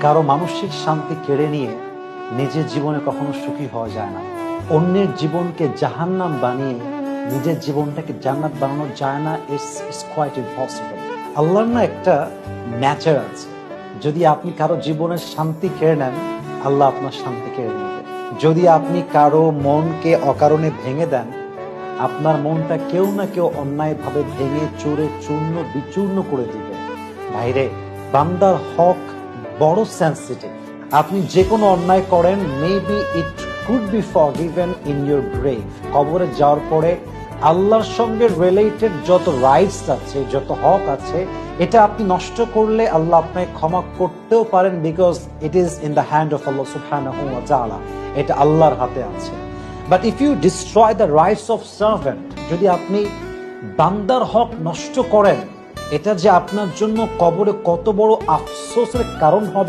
কারো মানসিক শান্তি কেড়ে নিয়ে নিজের জীবনে কখনো সুখী হওয়া যায় না। অন্যের জীবনকে জাহান্নাম বানিয়ে নিজের জীবনটাকে জান্নাত বানানো যায় না। It's quite impossible. আল্লাহর না একটা ন্যাচার আছে, যদি আপনি কারো জীবনের শান্তি কেড়ে নেন, আল্লাহ আপনার শান্তি কেড়ে নেবে। যদি আপনি কারো মনকে অকারণে ভেঙে দেন, আপনার মনটা কেউ না কেউ অন্যায়ভাবে ভেঙে চুরে চূর্ণ বিচূর্ণ করে দিবে। ভাইরে, বান্দার হক বড় সেন্সিটিভ। আপনি যে কোনো অন্যায় করেন, maybe it could be forgiven in your grave. কবরে যাওয়ার পরে আল্লাহর সঙ্গে রিলেটেড যত রাইটস আছে, যত হক আছে, এটা আপনি নষ্ট করলে আল্লাহ আপনাকে ক্ষমা করতেও পারেন, because it is in the hand of Allah সুবহানাহু ওয়া তাআলা। এটা আল্লাহর হাতে আছে। But if you destroy the rights of servant, যদি আপনি বান্দার হক নষ্ট করেন, এটা যে আপনার জন্য কবরে কত বড় আফসোসের কারণ হবে।